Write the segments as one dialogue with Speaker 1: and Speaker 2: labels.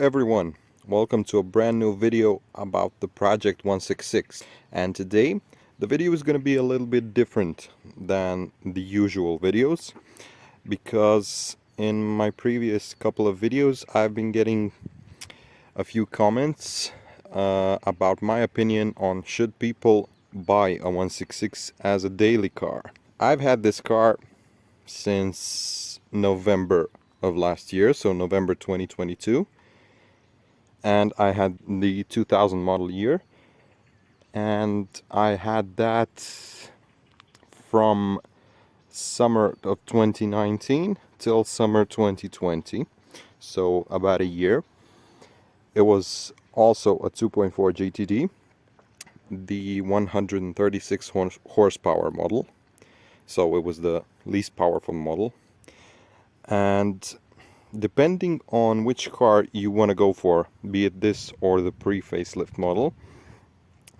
Speaker 1: everyone, welcome to a brand new video about the Project 166, and today the video is going to be a little bit different than the usual videos because in my previous couple of videos I've been getting a few comments about my opinion on should people buy a 166 as a daily car. I've had this car since November of last year, so November 2022, and I had the 2000 model year, and I had that from summer of 2019 till summer 2020, so about a year. It was also a 2.4 GTD, the 136 horsepower model, so it was the least powerful model. And depending on which car you want to go for, be it this or the pre-facelift model,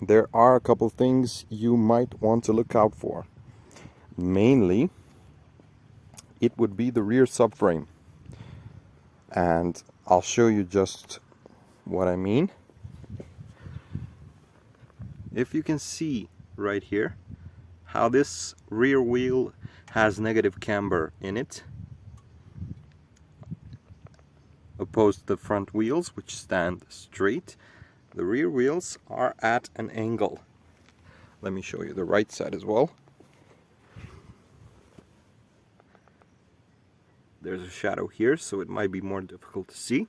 Speaker 1: there are a couple things you might want to look out for. Mainly, it would be the rear subframe. And I'll show you just what I mean. If you can see right here how this rear wheel has negative camber in it, opposed to the front wheels, which stand straight. The rear wheels are at an angle. Let me show you the right side as well. There's a shadow here, so it might be more difficult to see.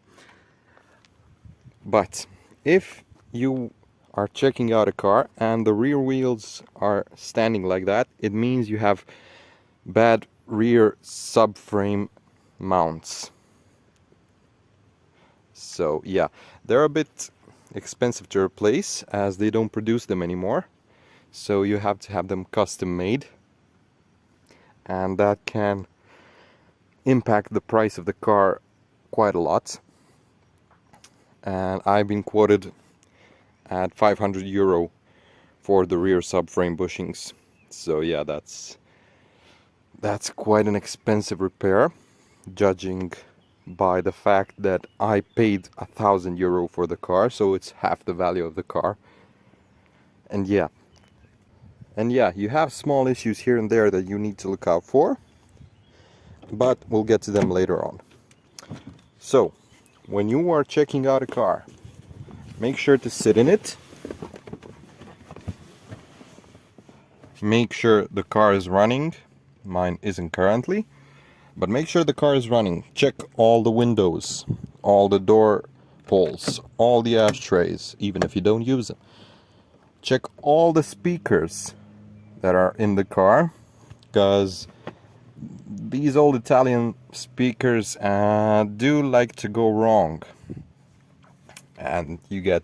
Speaker 1: But if you are checking out a car and the rear wheels are standing like that, it means you have bad rear subframe mounts. So yeah, they're a bit expensive to replace as they don't produce them anymore. So you have to have them custom made, and that can impact the price of the car quite a lot. And I've been quoted at €500 for the rear subframe bushings. So yeah, that's quite an expensive repair, judging by the fact that I paid €1,000 for the car, so it's half the value of the car. And yeah, you have small issues here and there that you need to look out for, but we'll get to them later on. So when you are checking out a car, make sure to sit in it. Make sure the car is running. Mine isn't currently. But make sure the car is running. Check all the windows, all the door pulls, all the ashtrays, even if you don't use them. Check all the speakers that are in the car, because these old Italian speakers do like to go wrong. And you get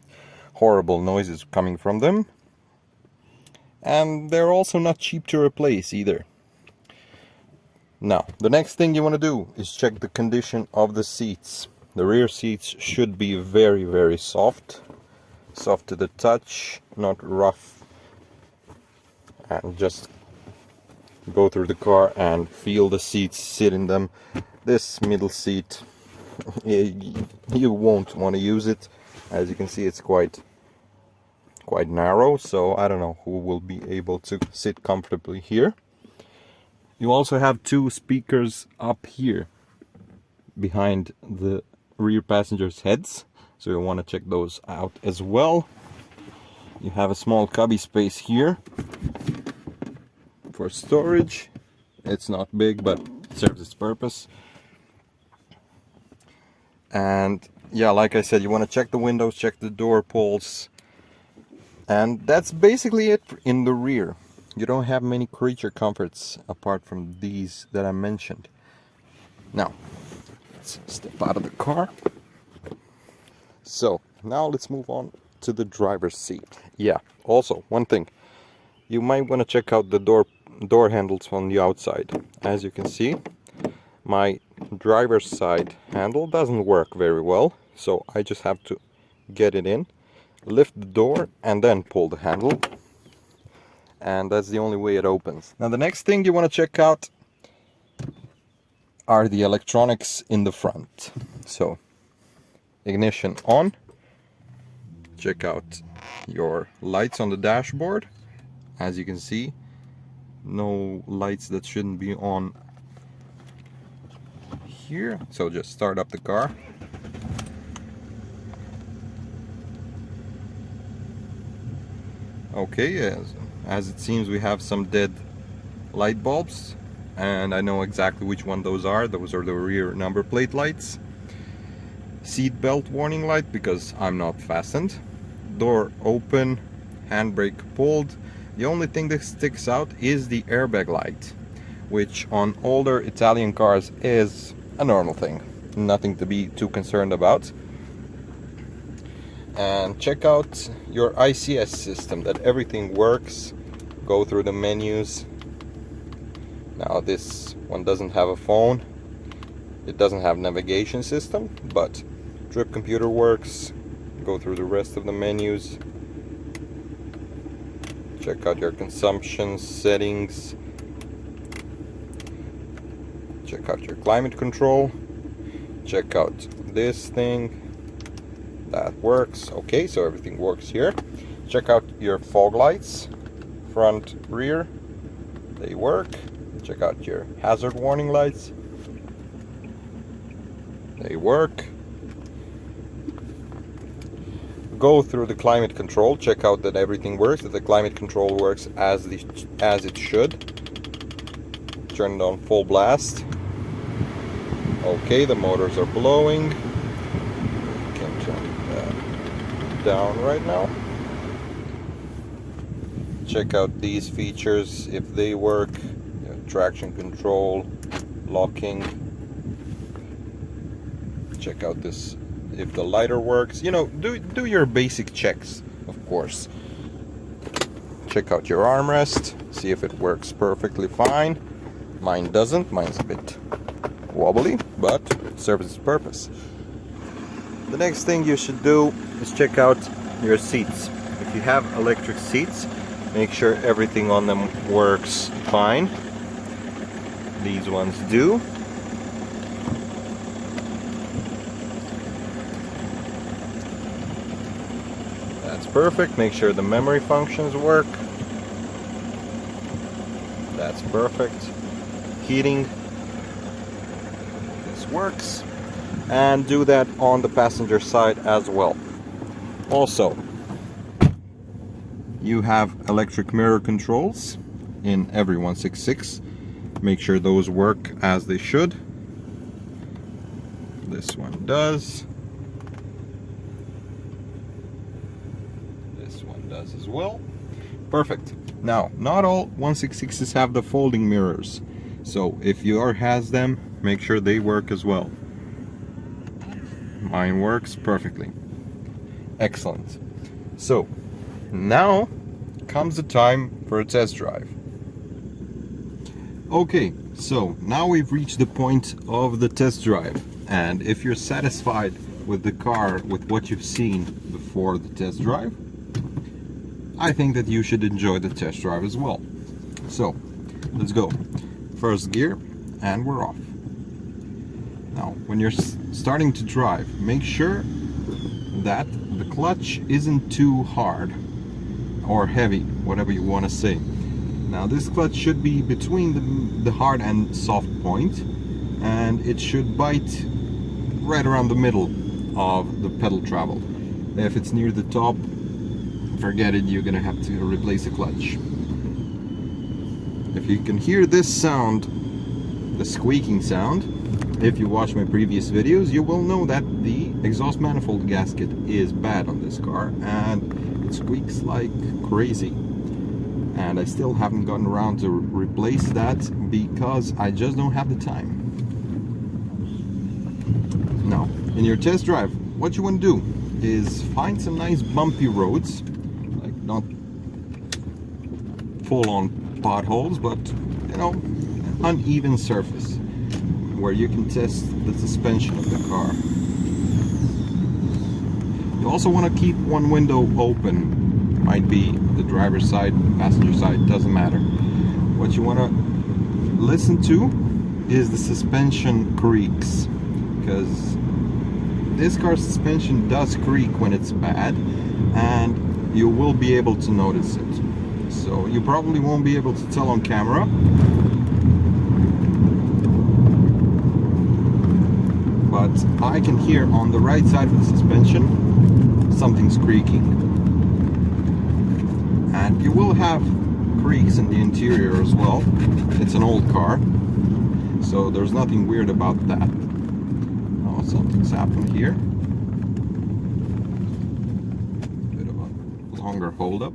Speaker 1: horrible noises coming from them. And they're also not cheap to replace either. Now, the next thing you want to do is check the condition of the seats. The rear seats should be very, very soft. Soft to the touch, not rough. And just go through the car and feel the seats, sit in them. This middle seat, you won't want to use it. As you can see, it's quite narrow, so I don't know who will be able to sit comfortably here. You also have two speakers up here behind the rear passengers' heads, so you want to check those out as well. You have a small cubby space here for storage. It's not big, but it serves its purpose. And yeah, like I said, you want to check the windows, check the door pulls, and that's basically it in the rear. You don't have many creature comforts apart from these that I mentioned. Now, let's step out of the car. So, now let's move on to the driver's seat. Yeah, also, one thing. You might want to check out the door handles on the outside. As you can see, my driver's side handle doesn't work very well. So, I just have to get it in, lift the door, and then pull the handle. And that's the only way it opens. Now the next thing you want to check out are the electronics in the front. So ignition on. Check out your lights on the dashboard. As you can see, no lights that shouldn't be on here. So just start up the car. Okay, as it seems we have some dead light bulbs, and I know exactly which one those are. Those are the rear number plate lights. Seat belt warning light because I'm not fastened. Door open, handbrake pulled. The only thing that sticks out is the airbag light, which on older Italian cars is a normal thing. Nothing to be too concerned about. And check out your ICS system, that everything works. Go through the menus. Now this one doesn't have a phone, it doesn't have navigation system, but trip computer works. Go through the rest of the menus. Check out your consumption settings. Check out your climate control. Check out this thing. That works. Okay, so everything works here. Check out your fog lights, front, rear. They work. Check out your hazard warning lights. They work. Go through the climate control. Check out that everything works, that the climate control works as it should. Turn it on full blast. Okay, the motors are blowing. Can turn that down right now. Check out these features if they work. Traction control, locking. Check out this if the lighter works. You know, do your basic checks, of course. Check out your armrest, see if it works perfectly fine. Mine doesn't. Mine's a bit wobbly, but it serves its purpose. The next thing you should do is check out your seats. If you have electric seats, make sure everything on them works fine. These ones do. That's perfect. Make sure the memory functions work. That's perfect. Heating. This works. And do that on the passenger side as well. Also, you have electric mirror controls in every 166. Make sure those work as they should. This one does. This one does as well. Perfect. Now, not all 166s have the folding mirrors, so if yours has them, make sure they work as well. Mine works perfectly. Excellent. So, now comes the time for a test drive. Okay, so now we've reached the point of the test drive, and if you're satisfied with the car, with what you've seen before the test drive, I think that you should enjoy the test drive as well. So, let's go. First gear, and we're off. Now, when you're starting to drive, make sure that the clutch isn't too hard or heavy, whatever you want to say. Now this clutch should be between the hard and soft point, and it should bite right around the middle of the pedal travel. If it's near the top, forget it, you're gonna have to replace the clutch. If you can hear this sound, the squeaking sound, if you watch my previous videos, you will know that the exhaust manifold gasket is bad on this car, and it squeaks like crazy. And I still haven't gotten around to replace that because I just don't have the time. Now, in your test drive, what you want to do is find some nice bumpy roads, like not full-on potholes, but you know, uneven surface where you can test the suspension of the car. You also want to keep one window open. Might be the driver's side, passenger side, doesn't matter. What you want to listen to is the suspension creaks, because this car's suspension does creak when it's bad, and you will be able to notice it. So you probably won't be able to tell on camera, but I can hear on the right side of the suspension something's creaking. And you will have creaks in the interior as well. It's an old car, so there's nothing weird about that. Oh, something's happened here. Bit of a longer hold up,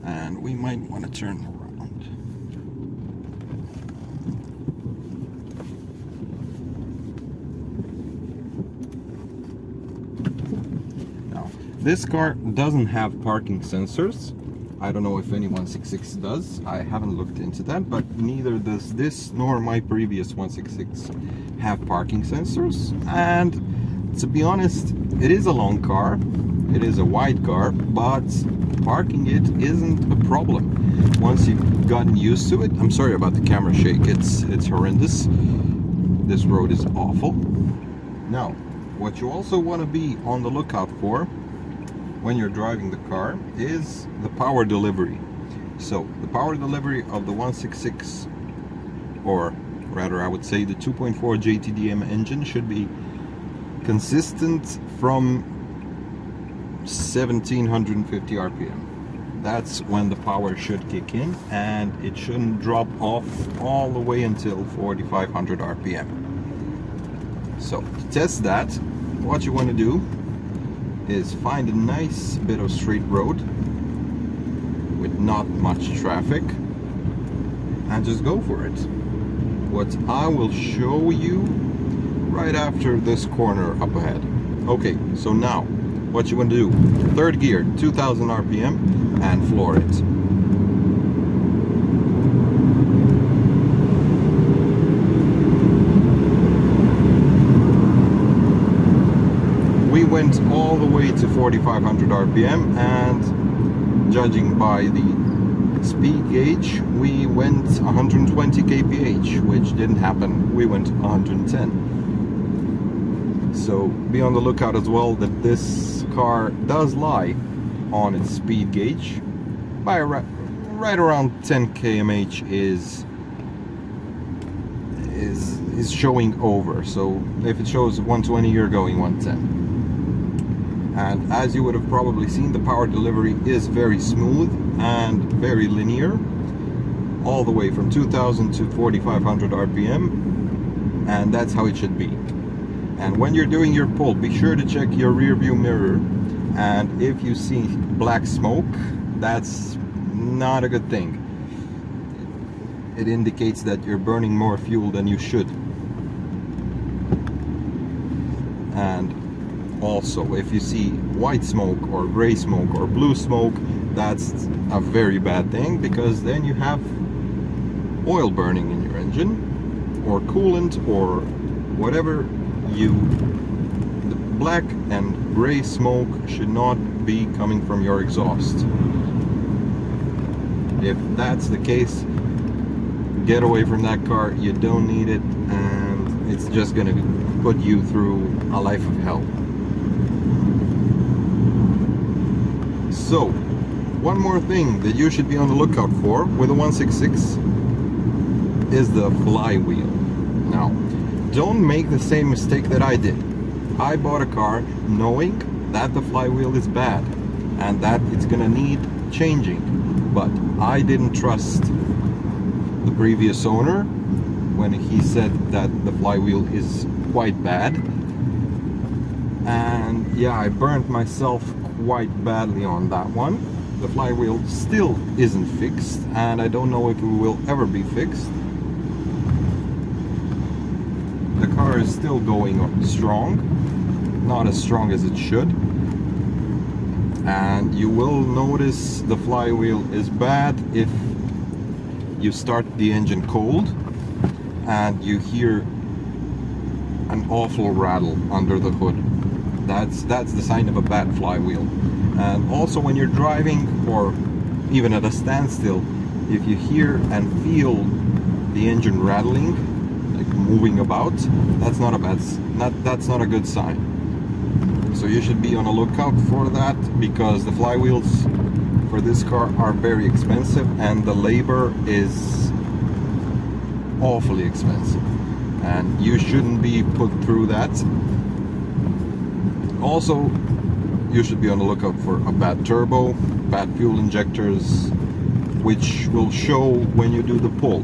Speaker 1: and we might want to turn around. Now, this car doesn't have parking sensors. I don't know if any 166 does. I haven't looked into that, but neither does this nor my previous 166 have parking sensors. And to be honest, it is a long car, it is a wide car, but parking it isn't a problem once you've gotten used to it. I'm sorry about the camera shake, it's horrendous. This road is awful. Now, what you also want to be on the lookout for when you're driving the car is the power delivery. So the power delivery of the 166, or rather I would say the 2.4 JTDM engine, should be consistent from 1750 RPM. That's when the power should kick in, and it shouldn't drop off all the way until 4500 RPM. So to test that, what you want to do is find a nice bit of straight road with not much traffic and just go for it. What I will show you right after this corner up ahead. Okay, so now what you want to do, third gear, 2000 RPM, and floor it. We went all the way to 4500 RPM, and judging by the speed gauge, we went 120 kph, which didn't happen. We went 110. So be on the lookout as well that this car does lie on its speed gauge by right around 10 kmh is showing over. So if it shows 120, you're going 110. And as you would have probably seen, the power delivery is very smooth and very linear, all the way from 2000 to 4500 RPM, and that's how it should be. And when you're doing your pull, be sure to check your rear view mirror, and if you see black smoke, that's not a good thing. It indicates that you're burning more fuel than you should. And also, if you see white smoke or gray smoke or blue smoke, that's a very bad thing, because then you have oil burning in your engine, or coolant, or whatever. The black and gray smoke should not be coming from your exhaust. If that's the case, get away from that car. You don't need it, and it's just going to put you through a life of hell. So, one more thing that you should be on the lookout for with a 166 is the flywheel. Now, don't make the same mistake that I did. I bought a car knowing that the flywheel is bad and that it's gonna need changing, but I didn't trust the previous owner when he said that the flywheel is quite bad. And yeah, I burnt myself quite badly on that one. The flywheel still isn't fixed, and I don't know if it will ever be fixed. The car is still going strong, not as strong as it should, and you will notice the flywheel is bad if you start the engine cold and you hear an awful rattle under the hood. That's the sign of a bad flywheel. And also when you're driving, or even at a standstill, if you hear and feel the engine rattling, like moving about, that's not a good sign. So you should be on a lookout for that, because the flywheels for this car are very expensive and the labor is awfully expensive, and you shouldn't be put through that. Also, you should be on the lookout for a bad turbo, bad fuel injectors, which will show when you do the pull.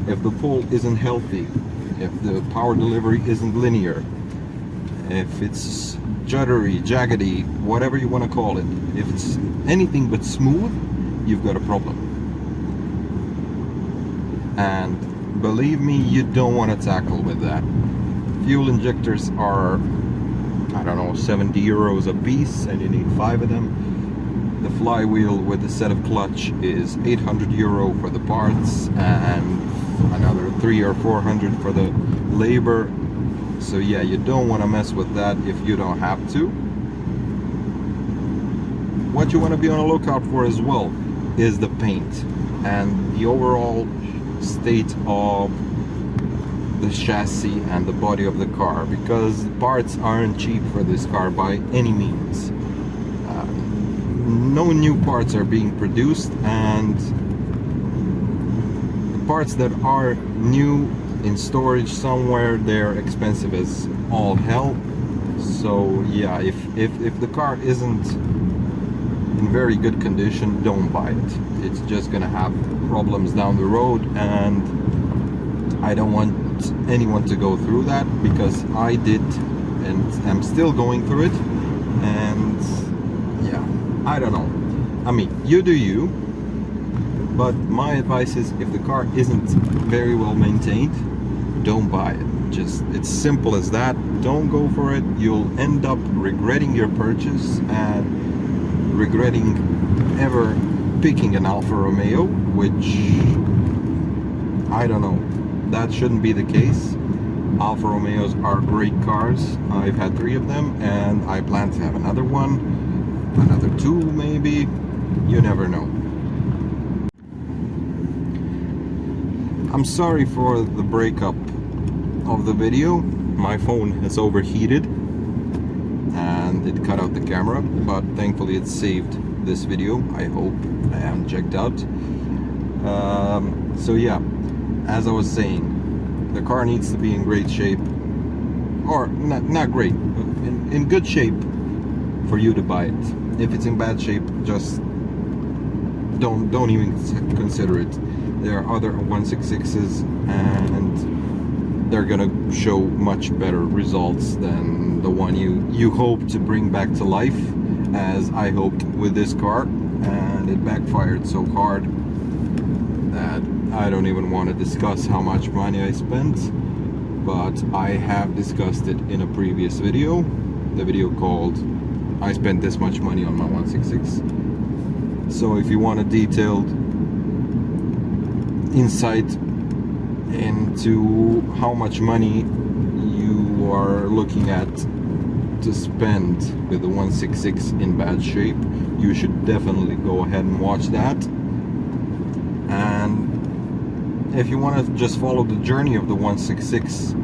Speaker 1: If the pull isn't healthy, if the power delivery isn't linear, if it's juddery, jaggedy, whatever you want to call it, if it's anything but smooth, you've got a problem. And believe me, you don't want to tackle with that. Fuel injectors are, I don't know, 70 euros a piece, and you need 5 of them. The flywheel with the set of clutch is 800 euro for the parts, and another 300 or 400 for the labor. So yeah, you don't want to mess with that if you don't have to. What you want to be on a lookout for as well is the paint and the overall state of the chassis and the body of the car, because parts aren't cheap for this car by any means. No new parts are being produced, and the parts that are new in storage somewhere, they're expensive as all hell. So yeah, if the car isn't in very good condition, don't buy it. It's just gonna have problems down the road, and I don't want anyone to go through that, because I did and I'm still going through it. And yeah, I don't know, I mean, you do you, but my advice is, if the car isn't very well maintained, don't buy it. Just, it's simple as that. Don't go for it. You'll end up regretting your purchase and regretting ever picking an Alfa Romeo, which, I don't know, that shouldn't be the case. Alfa Romeos are great cars. I've had 3 of them, and I plan to have another one, another 2 maybe. You never know. I'm sorry for the breakup of the video. My phone has overheated and it cut out the camera, but thankfully it saved this video. I hope. I haven't checked out. So yeah, as I was saying, the car needs to be in great shape, or not great, but in good shape for you to buy it. If it's in bad shape, just don't even consider it. There are other 166s, and they're gonna show much better results than the one you hope to bring back to life, as I hoped with this car, and it backfired so hard that I don't even want to discuss how much money I spent. But I have discussed it in a previous video, the video called I spent this much money on my 166. So if you want a detailed insight into how much money you are looking at to spend with the 166 in bad shape, you should definitely go ahead and watch that. And if you want to just follow the journey of the 166,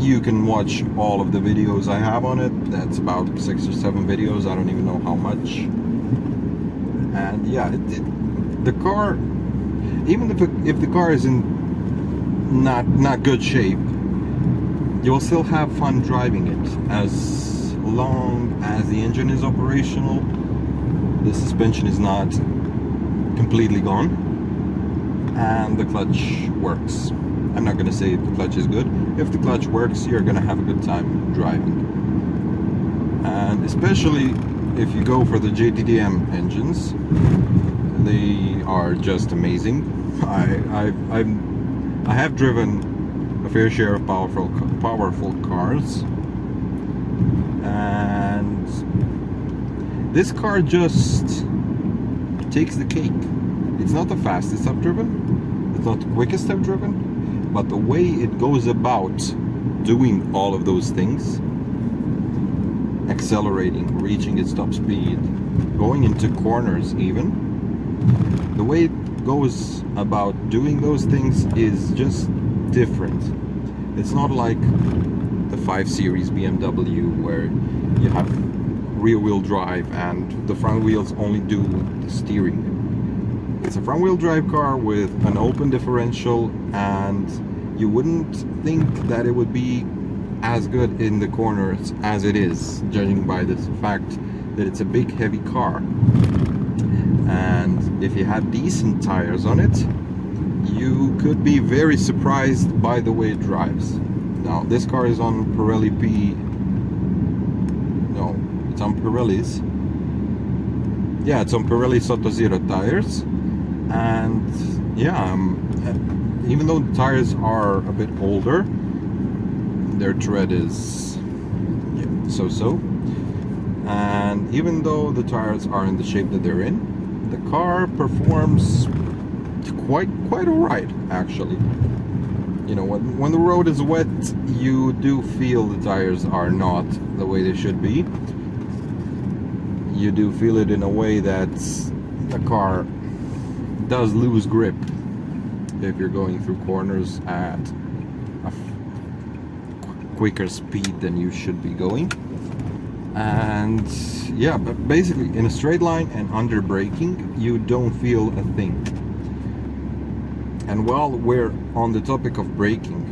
Speaker 1: you can watch all of the videos I have on it. That's about 6 or 7 videos, I don't even know how much. And yeah, the car, even if the car is in not good shape, you'll still have fun driving it, as long as the engine is operational, the suspension is not completely gone, and the clutch works. I'm not gonna say the clutch is good. If the clutch works, you're gonna have a good time driving. And especially if you go for the JDM engines, they are just amazing. I have driven a fair share of powerful cars, and this car just takes the cake. It's not the fastest I've driven, it's not the quickest I've driven, but the way it goes about doing all of those things, accelerating, reaching its top speed, going into corners even, the way it goes about doing those things is just different. It's not like the 5 Series BMW where you have rear-wheel drive and the front wheels only do the steering. It's a front-wheel drive car with an open differential, and you wouldn't think that it would be as good in the corners as it is, judging by the fact that it's a big heavy car. And if you had decent tires on it, you could be very surprised by the way it drives. Now this car is on Pirelli it's on Pirelli's. Yeah, it's on Pirelli Sotto Zero tires. And yeah, even though the tires are a bit older, their tread is so-so. And even though the tires are in the shape that they're in, the car performs quite alright, actually. You know, when the road is wet, you do feel the tires are not the way they should be. You do feel it in a way that the car does lose grip if you're going through corners at a quicker speed than you should be going. And yeah, but basically in a straight line and under braking, you don't feel a thing. And while we're on the topic of braking,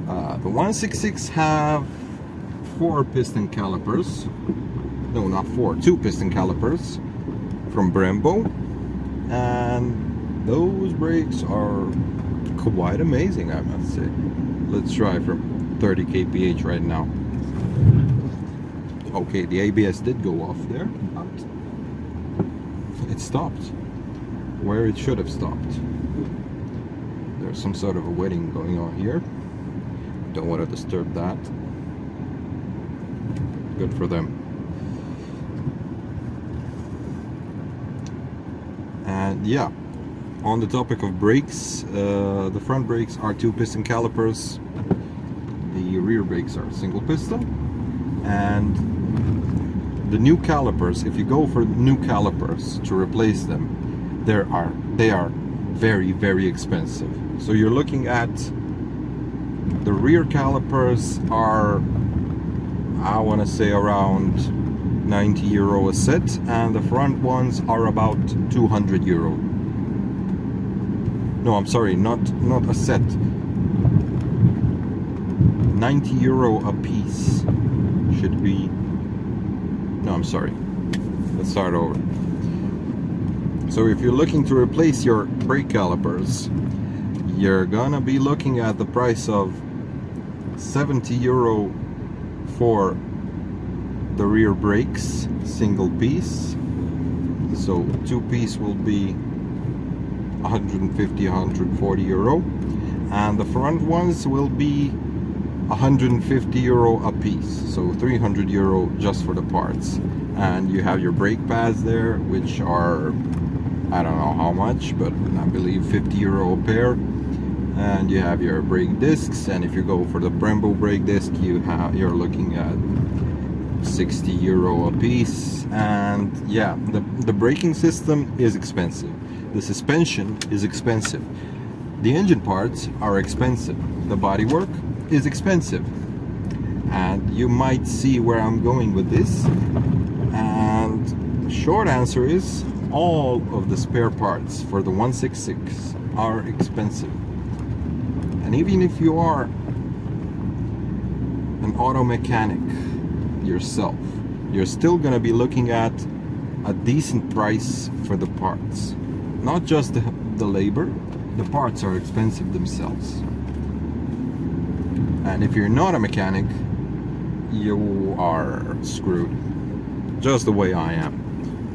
Speaker 1: the 166 have 4 piston calipers. No, not 4, 2 piston calipers from Brembo, and those brakes are quite amazing, I must say. Let's try from 30 kph right now. Okay, the ABS did go off there, but it stopped where it should have stopped. There's some sort of a wedding going on here. Don't want to disturb that. Good for them. And yeah, on the topic of brakes, the front brakes are 2 piston calipers. The rear brakes are single piston. And the new calipers, if you go for new calipers to replace them, they are very expensive. So you're looking at the rear calipers are, I want to say, around €90 a set, and the front ones are about €200. No, I'm sorry, not a set. €90 a piece should be. No, I'm sorry. Let's start over. So if you're looking to replace your brake calipers, you're gonna be looking at the price of €70 for the rear brakes, single piece. So 2 piece will be €150, €140, and the front ones will be €150 a piece, so €300 just for the parts. And you have your brake pads there, which are, I don't know how much, but I believe €50 a pair. And you have your brake discs, and if you go for the Brembo brake disc, you're looking at €60 a piece. And yeah, the braking system is expensive. The suspension is expensive. The engine parts are expensive. The bodywork is expensive. And you might see where I'm going with this. And the short answer is all of the spare parts for the 166 are expensive. And even if you are an auto mechanic yourself, you're still going to be looking at a decent price for the parts. Not just the labor, the parts are expensive themselves. And if you're not a mechanic, you are screwed. Just the way I am.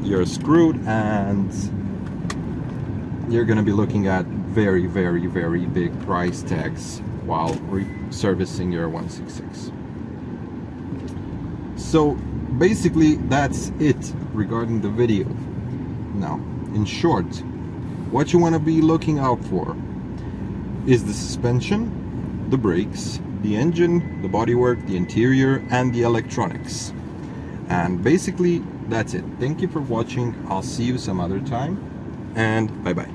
Speaker 1: You're screwed, and you're going to be looking at very big price tags while servicing your 166. So basically that's it regarding the video. Now, in short, what you want to be looking out for is the suspension, the brakes, the engine, the bodywork, the interior, and the electronics. And basically that's it. Thank you for watching. I'll see you some other time, and bye bye.